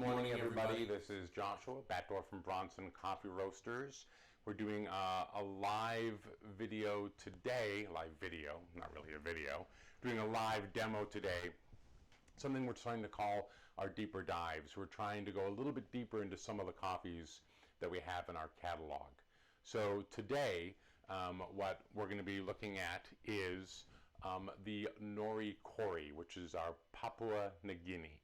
morning, everybody. This is Joshua, backdoor from Bronson Coffee Roasters. We're doing a live video today, live video, not really a video, doing a live demo today, something we're trying to call our deeper dives. We're trying to go a little bit deeper into some of the coffees that we have in our catalog. So today, what we're going to be looking at is the Norikori, which is our Papua New Guinea.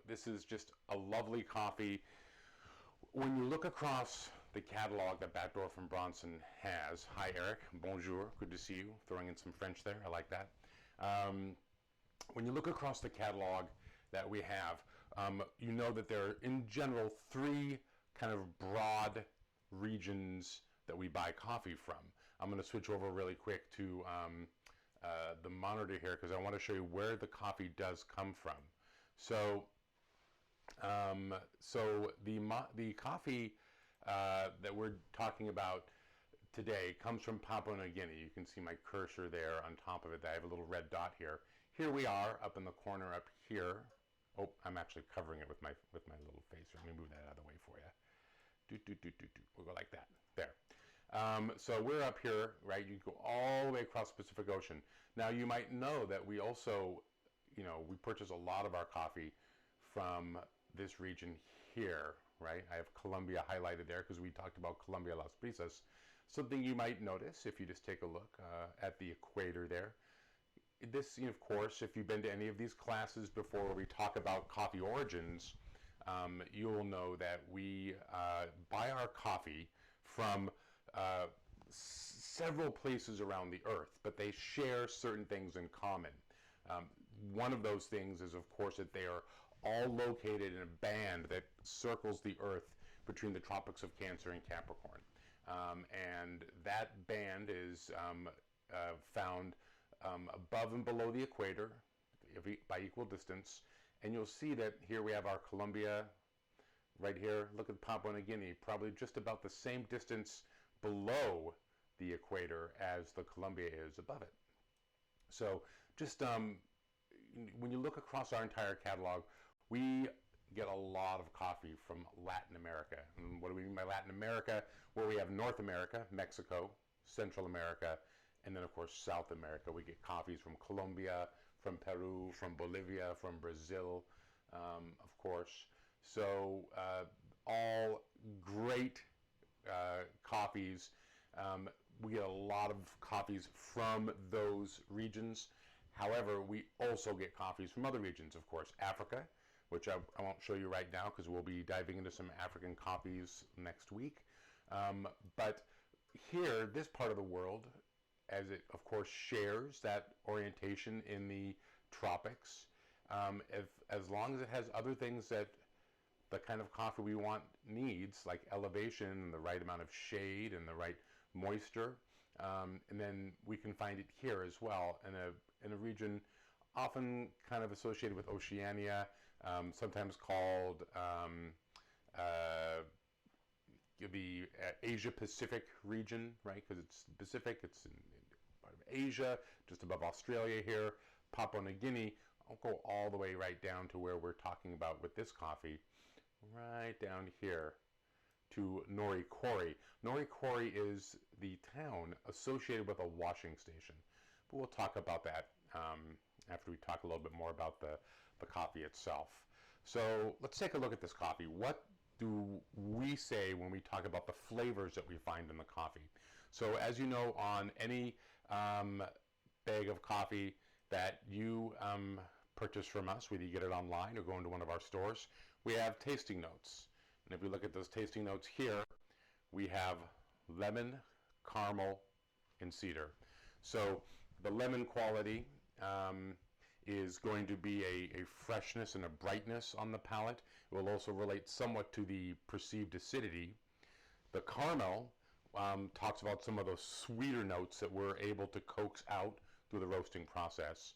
This is just a lovely coffee. When you look across the catalog that Backdoor from Bronson has, hi Eric, bonjour, good to see you, throwing in some French there, I like that. When you look across the catalog that we have, you know that there are in general three kind of broad regions that we buy coffee from. I'm going to switch over really quick to the monitor here because I want to show you where the coffee does come from. So, the coffee that we're talking about today comes from Papua New Guinea. You can see my cursor there on top of it. I have a little red dot here. Here we are up in the corner up here. Oh, I'm actually covering it with my little face. Let me move that out of the way for you. We'll go like that. There. So we're up here, right? You go all the way across the Pacific Ocean. Now you might know that we also, we purchase a lot of our coffee from this region here, right? I have Colombia highlighted there because we talked about Colombia, Las Brisas. Something you might notice if you just take a look at the equator there. This, of course, if you've been to any of these classes before where we talk about coffee origins, you'll know that we buy our coffee from several places around the earth, but they share certain things in common. One of those things is, of course, that they are all located in a band that circles the earth between the tropics of Cancer and Capricorn. And that band is found above and below the equator by equal distance. And you'll see that here we have our Colombia right here. Look at Papua New Guinea, probably just about the same distance below the equator as the Colombia is above it. So just when you look across our entire catalog, we get a lot of coffee from Latin America. And what do we mean by Latin America? Where we have North America, Mexico, Central America, and then of course South America. We get coffees from Colombia, from Peru, from Bolivia, from Brazil, of course. So all great coffees. We get a lot of coffees from those regions. However, we also get coffees from other regions, of course. Africa, which I won't show you right now because we'll be diving into some African coffees next week. But here, this part of the world, as it of course shares that orientation in the tropics, as long as it has other things that the kind of coffee we want needs, like elevation and the right amount of shade and the right moisture, and then we can find it here as well in a region often kind of associated with Oceania, sometimes called the Asia Pacific region, right? Because it's Pacific, it's in part of Asia, just above Australia here. Papua New Guinea, I'll go all the way right down to where we're talking about with this coffee, right down here to Norikori. Norikori is the town associated with a washing station, but we'll talk about that after we talk a little bit more about the coffee itself. So let's take a look at this coffee. What do we say when we talk about the flavors that we find in the coffee? So as you know, on any bag of coffee that you purchase from us, whether you get it online or go into one of our stores, we have tasting notes. And if you look at those tasting notes here, we have lemon, caramel, and cedar. So the lemon quality is going to be a freshness and a brightness on the palate. It will also relate somewhat to the perceived acidity. The caramel talks about some of those sweeter notes that we're able to coax out through the roasting process.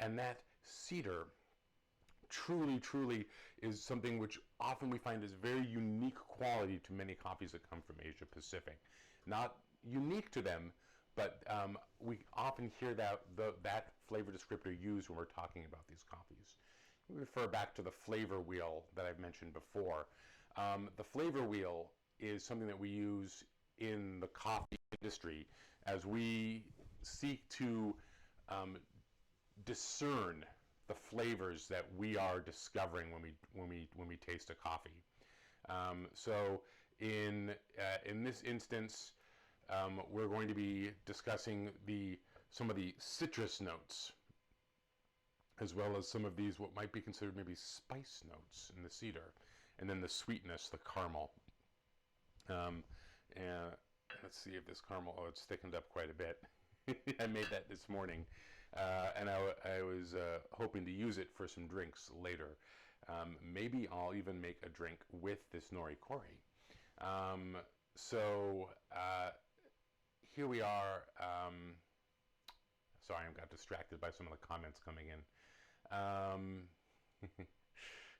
And that cedar truly is something which often we find is very unique quality to many coffees that come from Asia Pacific. Not unique to them, but we often hear that flavor descriptor used when we're talking about these coffees. refer back to the flavor wheel that I've mentioned before. The flavor wheel is something that we use in the coffee industry as we seek to discern the flavors that we are discovering when we taste a coffee. So in this instance, we're going to be discussing some of the citrus notes, as well as some of these what might be considered maybe spice notes in the cedar, and then the sweetness, the caramel. And let's see if this caramel, oh, it's thickened up quite a bit. I made that this morning, and I was hoping to use it for some drinks later. Maybe I'll even make a drink with this norikori. So here we are. Sorry, I got distracted by some of the comments coming in.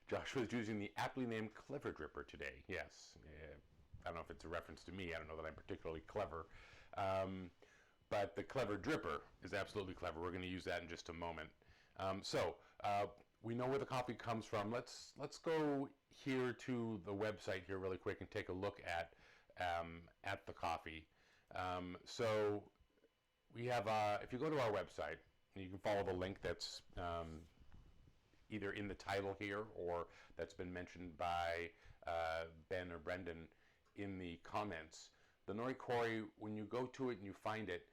Joshua's using the aptly named Clever Dripper today. Yes. I don't know if it's a reference to me. I don't know that I'm particularly clever. But the Clever Dripper is absolutely clever. We're going to use that in just a moment. We know where the coffee comes from. Let's go here to the website here really quick and take a look at the coffee. So we have, if you go to our website, you can follow the link that's either in the title here or that's been mentioned by Ben or Brendan in the comments. The norikori, when you go to it and you find it,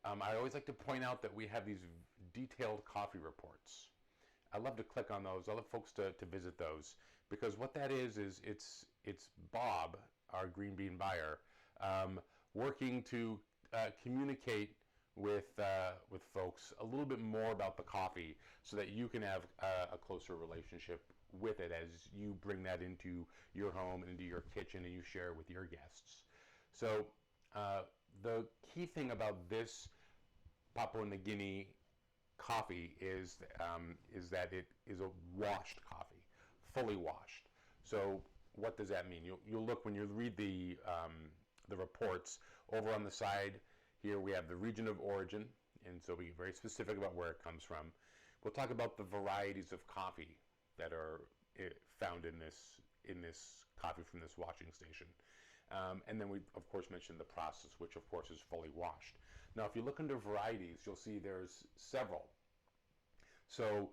I always like to point out that we have these detailed coffee reports. I love to click on those. I love folks to visit those, because what that is it's Bob, our green bean buyer, working to communicate with folks a little bit more about the coffee, so that you can have a closer relationship with it as you bring that into your home and into your kitchen and you share it with your guests. So the key thing about this Papua New Guinea coffee is that it is a washed coffee, fully washed. So what does that mean? You'll look when you read the reports over on the side. Here we have the region of origin, and so be very specific about where it comes from. We'll talk about the varieties of coffee that are found in this coffee from this washing station. And then we, of course, mentioned the process, which, of course, is fully washed. Now, if you look under varieties, you'll see there's several. So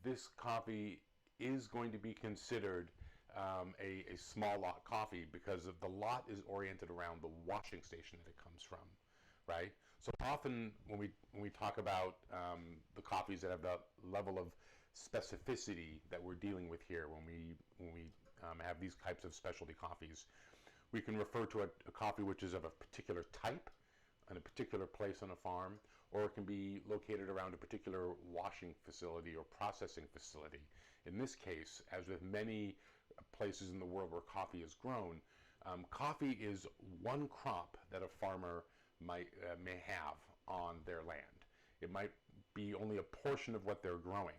this coffee is going to be considered a small lot coffee, because of the lot is oriented around the washing station that it comes from, right? So often when we talk about the coffees that have the level of specificity that we're dealing with here, when we have these types of specialty coffees, we can refer to a coffee which is of a particular type in a particular place on a farm, or it can be located around a particular washing facility or processing facility. In this case, as with many places in the world where coffee is grown, coffee is one crop that a farmer may have on their land. It might be only a portion of what they're growing,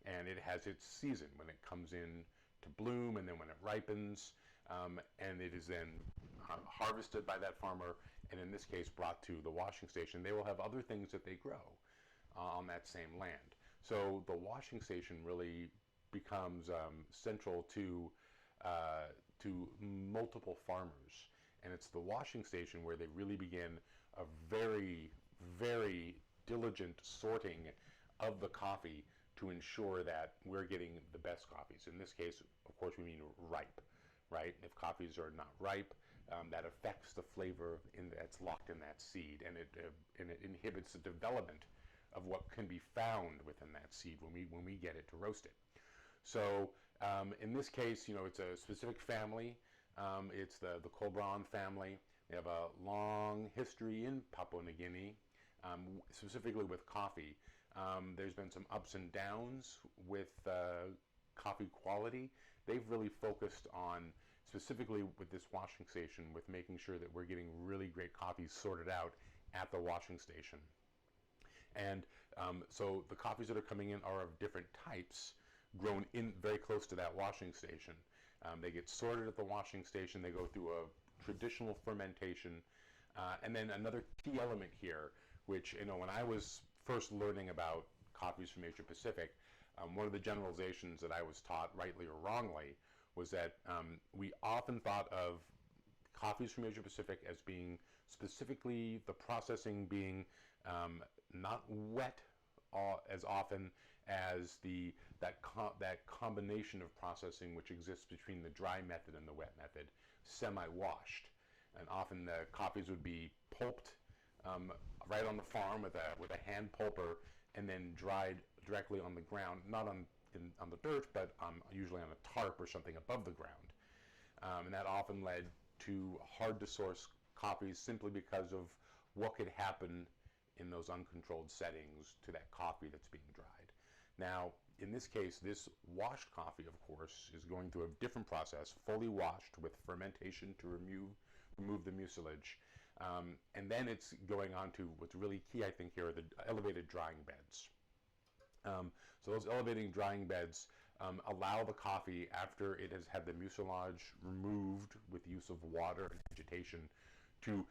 and it has its season when it comes in to bloom, and then when it ripens, and it is then harvested by that farmer, and in this case brought to the washing station. They will have other things that they grow on that same land. So the washing station really becomes central to multiple farmers, and it's the washing station where they really begin a very, very diligent sorting of the coffee to ensure that we're getting the best coffees. In this case, of course, we mean ripe, right? If coffees are not ripe, that affects the flavor that's locked in that seed, and it inhibits the development of what can be found within that seed when we get it to roast it. So in this case, it's a specific family. It's the Colbron family. They have a long history in Papua New Guinea, specifically with coffee. There's been some ups and downs with coffee quality. They've really focused on, specifically with this washing station, with making sure that we're getting really great coffees sorted out at the washing station. And so the coffees that are coming in are of different types, grown in very close to that washing station. They get sorted at the washing station. They go through a traditional fermentation. And then another key element here, which, when I was first learning about coffees from Asia Pacific, One of the generalizations that I was taught, rightly or wrongly, was that we often thought of coffees from Asia Pacific as being specifically the processing being not wet as often as that combination of processing which exists between the dry method and the wet method, semi-washed. And often the coffees would be pulped right on the farm with a hand pulper and then dried directly on the ground, not on the dirt, but usually on a tarp or something above the ground. And that often led to hard to source coffees simply because of what could happen in those uncontrolled settings to that coffee that's being dried. Now, in this case, this washed coffee, of course, is going through a different process, fully washed with fermentation to remove the mucilage. And then it's going on to what's really key, I think, here are the elevated drying beds. So those elevating drying beds allow the coffee, after it has had the mucilage removed with the use of water and agitation, to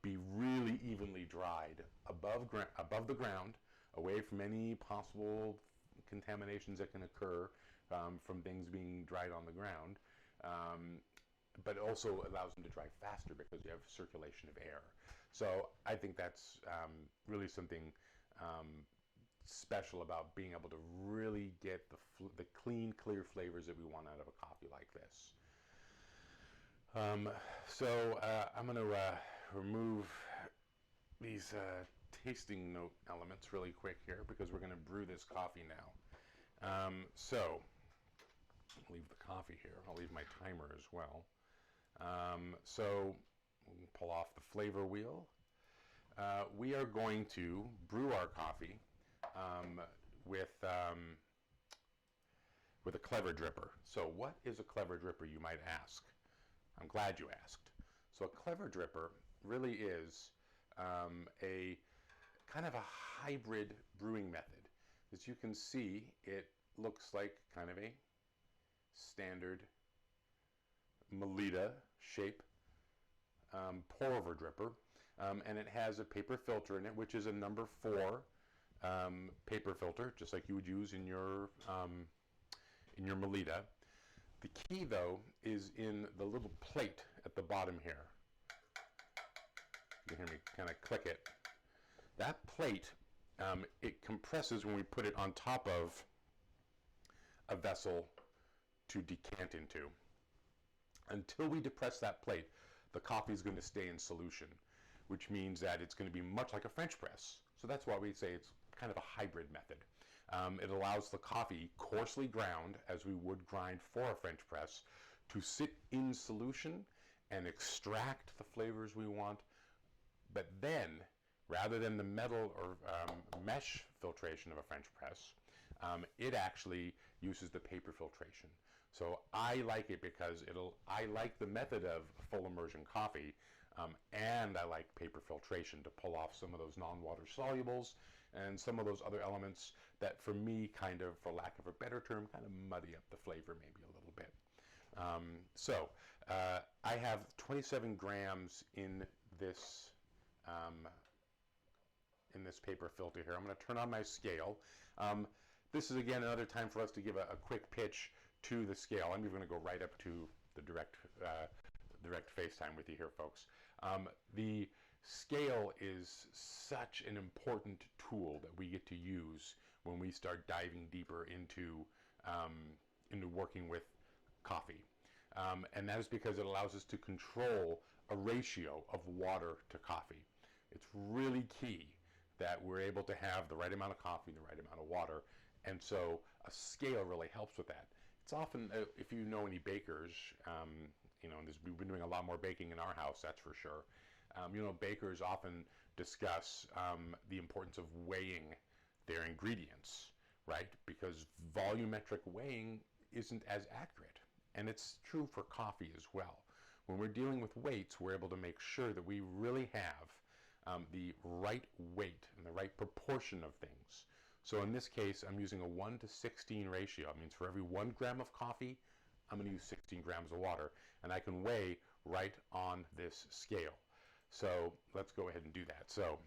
be really evenly dried above the ground, away from any possible contaminations that can occur from things being dried on the ground. But also allows them to dry faster because you have circulation of air. So I think that's really something special about being able to really get the clean, clear flavors that we want out of a coffee like this. So I'm going to remove these tasting note elements really quick here because we're going to brew this coffee now. So I'll leave the coffee here. I'll leave my timer as well. So we'll pull off the flavor wheel. We are going to brew our coffee with a clever dripper. So what is a clever dripper, you might ask? I'm glad you asked. So a clever dripper really is a kind of a hybrid brewing method. As you can see, it looks like kind of a standard Melita shape pour-over dripper, and it has a paper filter in it, which is a number 4 paper filter, just like you would use in your Melita. The key, though, is in the little plate at the bottom here. You hear me kind of click it. That plate, it compresses when we put it on top of a vessel to decant into. Until we depress that plate, the coffee is going to stay in solution, which means that it's going to be much like a French press. So that's why we say it's kind of a hybrid method. It allows the coffee, coarsely ground, as we would grind for a French press, to sit in solution and extract the flavors we want. But then, rather than the metal or mesh filtration of a French press, it actually uses the paper filtration. So I like it because I like the method of full immersion coffee, and I like paper filtration to pull off some of those non-water solubles and some of those other elements that, for me, kind of, for lack of a better term, kind of muddy up the flavor maybe a little bit. I have 27 grams in this paper filter here. I'm going to turn on my scale. This is, again, another time for us to give a quick pitch to the scale. I'm even going to go right up to the direct FaceTime with you here, folks. The scale is such an important tool that we get to use when we start diving deeper into working with coffee. And that is because it allows us to control a ratio of water to coffee. It's really key that we're able to have the right amount of coffee, the right amount of water, and so a scale really helps with that. It's often, if you know any bakers, we've been doing a lot more baking in our house, that's for sure. Bakers often discuss the importance of weighing their ingredients, right? Because volumetric weighing isn't as accurate. And it's true for coffee as well. When we're dealing with weights, we're able to make sure that we really have the right weight and the right proportion of things. So in this case, I'm using a 1:16 ratio. It means for every 1 gram of coffee, I'm going to use 16 grams of water. And I can weigh right on this scale. So let's go ahead and do that. So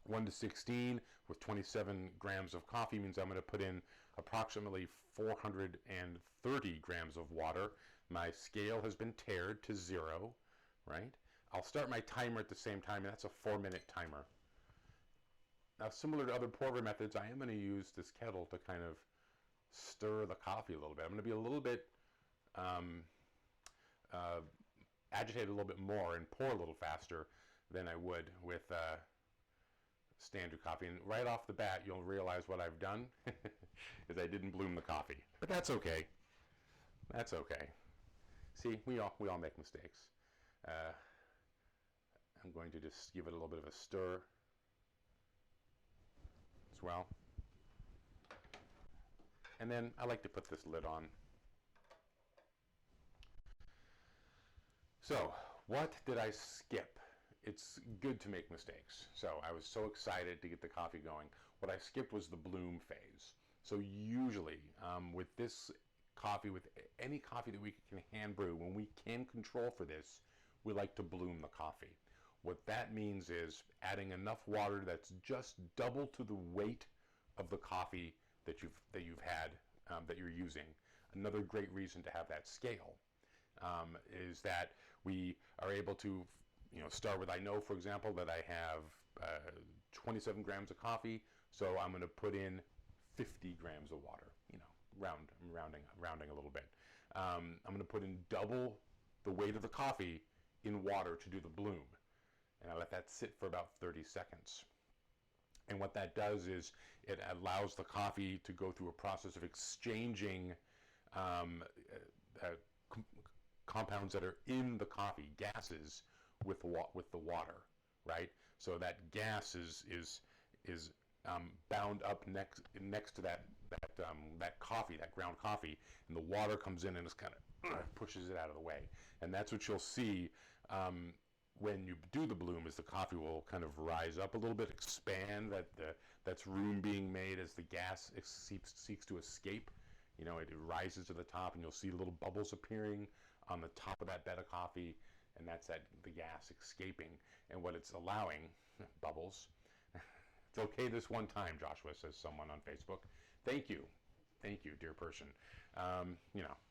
1 to 16 with 27 grams of coffee means I'm going to put in approximately 430 grams of water. My scale has been tared to 0, right? I'll start my timer at the same time, and that's a 4-minute timer. Now, similar to other pour-over methods, I am going to use this kettle to kind of stir the coffee a little bit. I'm going to be a little bit agitate a little bit more and pour a little faster than I would with standard coffee. And right off the bat, you'll realize what I've done is I didn't bloom the coffee. But that's okay. That's okay. See, we all make mistakes. I'm going to just give it a little bit of a stir as well. And then I like to put this lid on. So, what did I skip? It's good to make mistakes. So I was so excited to get the coffee going. What I skipped was the bloom phase. So usually with this coffee, with any coffee that we can hand brew, when we can control for this, we like to bloom the coffee. What that means is adding enough water that's just double to the weight of the coffee that you've had, that you're using. Another great reason to have that scale is that we are able to, start with, I know, for example, that I have 27 grams of coffee, so I'm going to put in 50 grams of water. Rounding a little bit. I'm going to put in double the weight of the coffee in water to do the bloom, and I let that sit for about 30 seconds. And what that does is it allows the coffee to go through a process of exchanging compounds that are in the coffee, gases, with the water, right? So that gas is bound up next to that coffee, that ground coffee, and the water comes in and just kind of pushes it out of the way. And that's what you'll see when you do the bloom, is the coffee will kind of rise up a little bit, expand, that's room being made as the gas seeks to escape. It rises to the top, and you'll see little bubbles appearing on the top of that bed of coffee, and that's the gas escaping. And what it's allowing, bubbles. It's okay this one time, Joshua, says someone on Facebook. Thank you, dear person.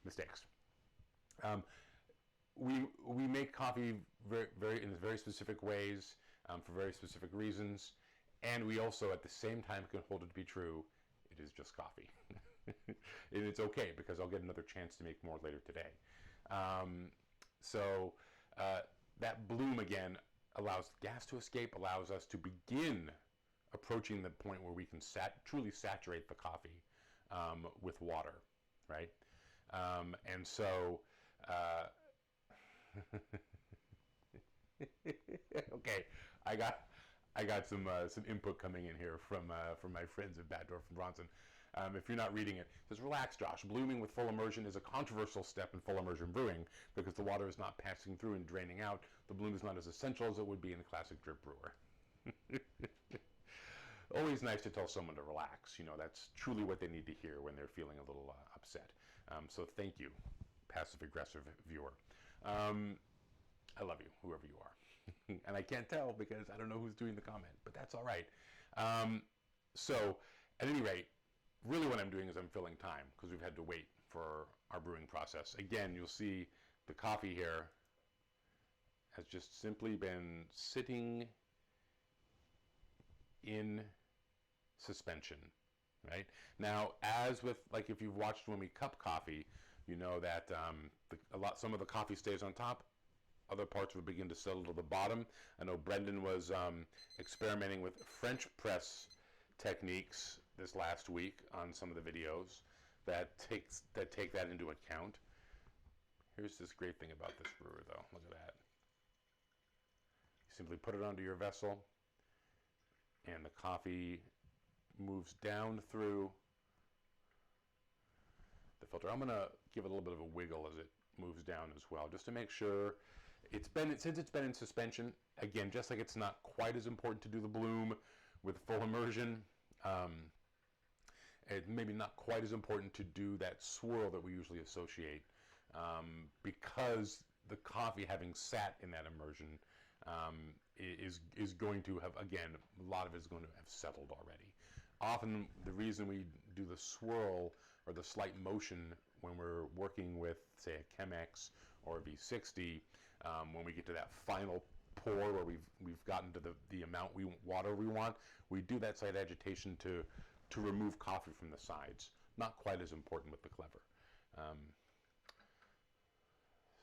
Mistakes. We make coffee in very specific ways, for very specific reasons, and we also at the same time can hold it to be true. It is just coffee, and it's okay because I'll get another chance to make more later today. That bloom again allows the gas to escape, allows us to begin approaching the point where we can truly saturate the coffee with water, right? And so, okay, I got some input coming in here from my friends at Batdorf and Bronson. If you're not reading it, it says, relax, Josh. Blooming with full immersion is a controversial step in full immersion brewing because the water is not passing through and draining out. The bloom is not as essential as it would be in a classic drip brewer. Always nice to tell someone to relax. That's truly what they need to hear when they're feeling a little upset. So thank you, passive-aggressive viewer. I love you, whoever you are. And I can't tell because I don't know who's doing the comment, but that's all right. So at any rate, really what I'm doing is I'm filling time because we've had to wait for our brewing process. Again, you'll see the coffee here has just simply been sitting in suspension, right? Now, as with, like, if you've watched when we cup coffee, you know that some of the coffee stays on top, other parts will begin to settle to the bottom. I know Brendan was experimenting with French press techniques this last week on some of the videos that take that into account. Here's this great thing about this brewer, though. Look at that. You simply put it onto your vessel, and the coffee moves down through the filter. I'm going to give it a little bit of a wiggle as it moves down as well, just to make sure since it's been in suspension. Again, just like it's not quite as important to do the bloom with full immersion, it maybe not quite as important to do that swirl that we usually associate, because the coffee having sat in that immersion is going to have, again, a lot of it is going to have settled already. Often the reason we do the swirl or the slight motion when we're working with, say, a Chemex or a V60, when we get to that final pour where we've gotten to the amount water we want, we do that slight agitation to remove coffee from the sides. Not quite as important with the clever.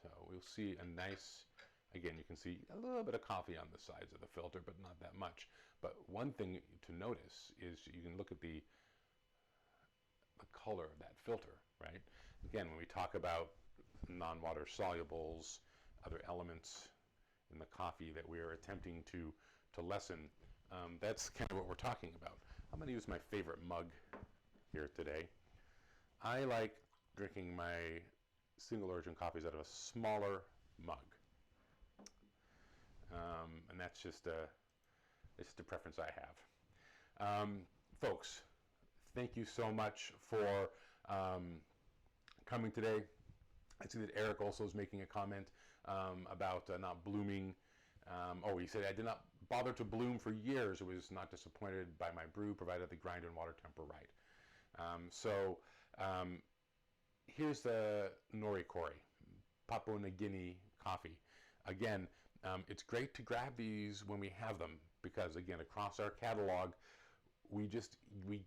So we'll see a nice, again, you can see a little bit of coffee on the sides of the filter, but not that much. But one thing to notice is you can look at the color of that filter, right? Again, when we talk about non-water solubles, other elements in the coffee that we are attempting to lessen, that's kind of what we're talking about. I'm going to use my favorite mug here today. I like drinking my single origin coffees out of a smaller mug, and that's just a preference I have. Folks, thank you so much for coming today. I see that Eric also is making a comment about not blooming. He said, I did not bother to bloom for years. I was not disappointed by my brew, provided the grind and water temp were right. Here's the Norikori, Papua New Guinea coffee. Again, it's great to grab these when we have them because, again, across our catalog, we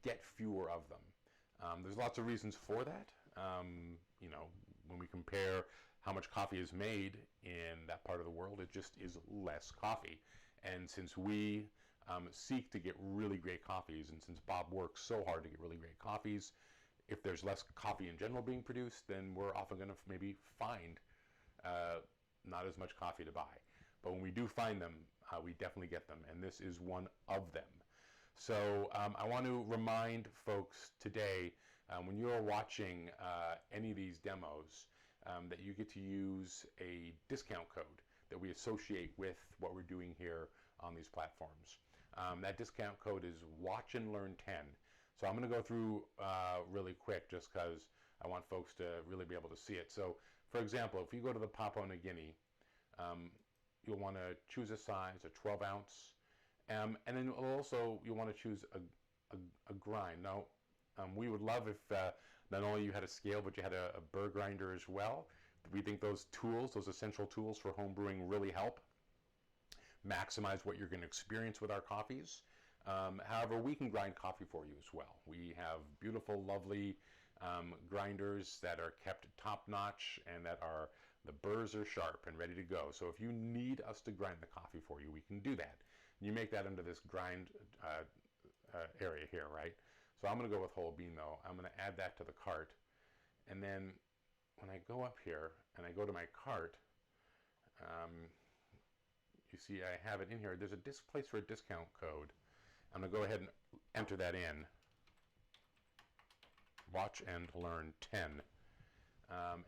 get fewer of them. There's lots of reasons for that. When we compare how much coffee is made in that part of the world, it just is less coffee. And since we seek to get really great coffees, and since Bob works so hard to get really great coffees, if there's less coffee in general being produced, then we're often going to maybe find not as much coffee to buy. But when we do find them, we definitely get them, and this is one of them. So I want to remind folks today, when you're watching any of these demos, that you get to use a discount code that we associate with what we're doing here on these platforms. That discount code is Watch and Learn 10. So I'm going to go through really quick just because I want folks to really be able to see it. So, for example, if you go to the Papua New Guinea, you'll want to choose a size, a 12 ounce, and then also you'll want to choose a grind. Now, we would love if not only you had a scale, but you had a burr grinder as well. We think those tools, those essential tools for home brewing, really help maximize what you're going to experience with our coffees. However, we can grind coffee for you as well. We have beautiful, lovely grinders that are kept top-notch and that the burrs are sharp and ready to go. So if you need us to grind the coffee for you, we can do that. You make that under this grind area here, right? So I'm going to go with whole bean, though. I'm going to add that to the cart. And then when I go up here and I go to my cart, you see I have it in here. There's a place for a discount code. I'm going to go ahead and enter that in. Watch and Learn 10.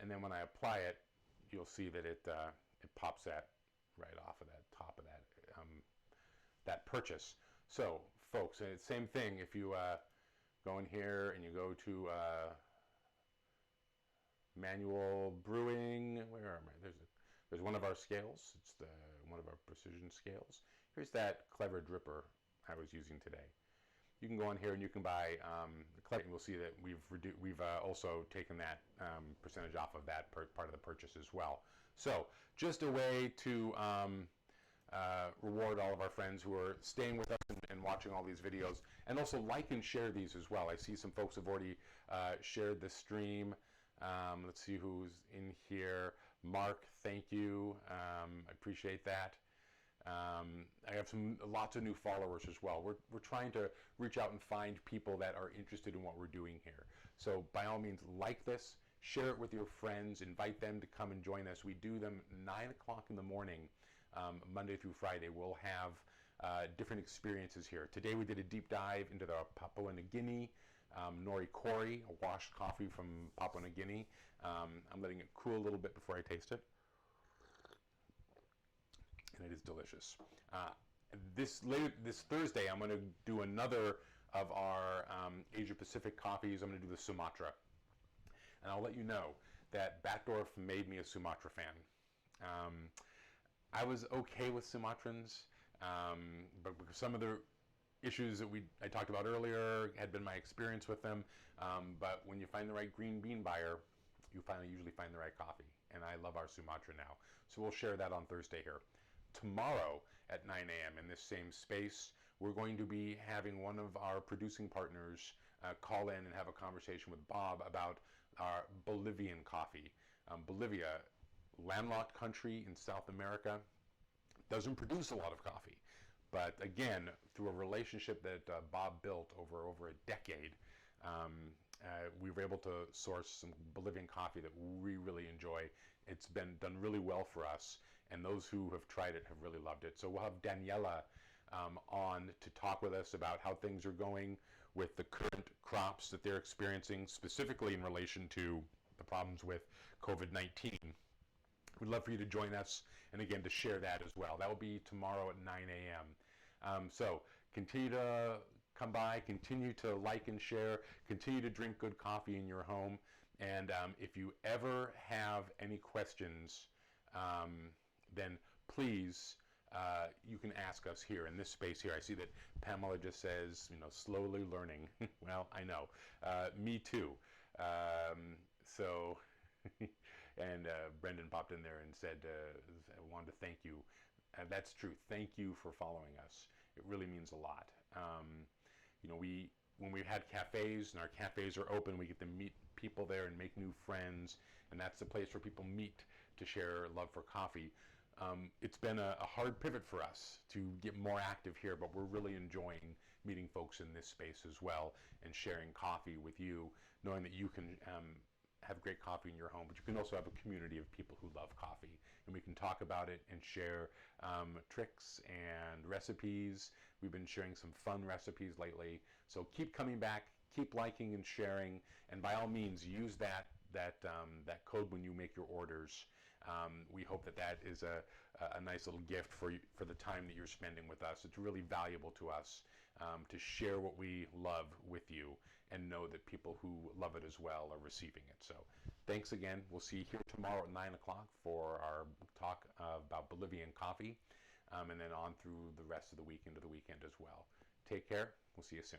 And then when I apply it, you'll see that it pops that right off of that top of that purchase. So, folks, same thing. If you go in here and you go to manual brewing, where am I? There's one of our scales. It's one of our precision scales. Here's that clever dripper I was using today. You can go in here and you can buy the clever, and we'll see that we've also taken that percentage off of that part of the purchase as well. So just a way to reward all of our friends who are staying with us and watching all these videos, and also like and share these as well. I see some folks have already shared the stream. Let's see who's in here. Mark, thank you. I appreciate that. I have lots of new followers as well. We're trying to reach out and find people that are interested in what we're doing here. So by all means, like this, share it with your friends, invite them to come and join us. We do them 9 o'clock in the morning, Monday through Friday. We'll have different experiences here. Today we did a deep dive into the Papua New Guinea Norikori, a washed coffee from Papua New Guinea. I'm letting it cool a little bit before I taste it. And it is delicious. This Thursday, I'm going to do another of our Asia Pacific coffees. I'm going to do the Sumatra. And I'll let you know that Batdorf made me a Sumatra fan. I was okay with Sumatrans, but because some of the issues that I talked about earlier had been my experience with them. But when you find the right green bean buyer, you usually find the right coffee. And I love our Sumatra now. So we'll share that on Thursday here. Tomorrow at 9 a.m. in this same space, we're going to be having one of our producing partners call in and have a conversation with Bob about our Bolivian coffee. Bolivia, landlocked country in South America, doesn't produce a lot of coffee. But again, through a relationship that Bob built over a decade, we were able to source some Bolivian coffee that we really enjoy. It's been done really well for us, and those who have tried it have really loved it. So we'll have Daniela on to talk with us about how things are going with the current crops that they're experiencing, specifically in relation to the problems with COVID-19. We'd love for you to join us, and again, to share that as well. That will be tomorrow at 9 a.m. So continue to come by, continue to like and share, continue to drink good coffee in your home, and if you ever have any questions, then please, you can ask us here in this space here. I see that Pamela just says, slowly learning. Well, I know. Me too. So... And Brendan popped in there and said, I wanted to thank you. That's true. Thank you for following us. It really means a lot. When we had cafes and our cafes are open, we get to meet people there and make new friends. And that's the place where people meet to share love for coffee. It's been a hard pivot for us to get more active here, but we're really enjoying meeting folks in this space as well and sharing coffee with you, knowing that you can have great coffee in your home, but you can also have a community of people who love coffee, and we can talk about it and share tricks and recipes. We've been sharing some fun recipes lately, so keep coming back, keep liking and sharing, and by all means use that code when you make your orders. We hope that is a nice little gift for the time that you're spending with us. It's really valuable to us to share what we love with you and know that people who love it as well are receiving it. So thanks again. We'll see you here tomorrow at 9 o'clock for our talk about Bolivian coffee, and then on through the rest of the week into the weekend as well. Take care. We'll see you soon.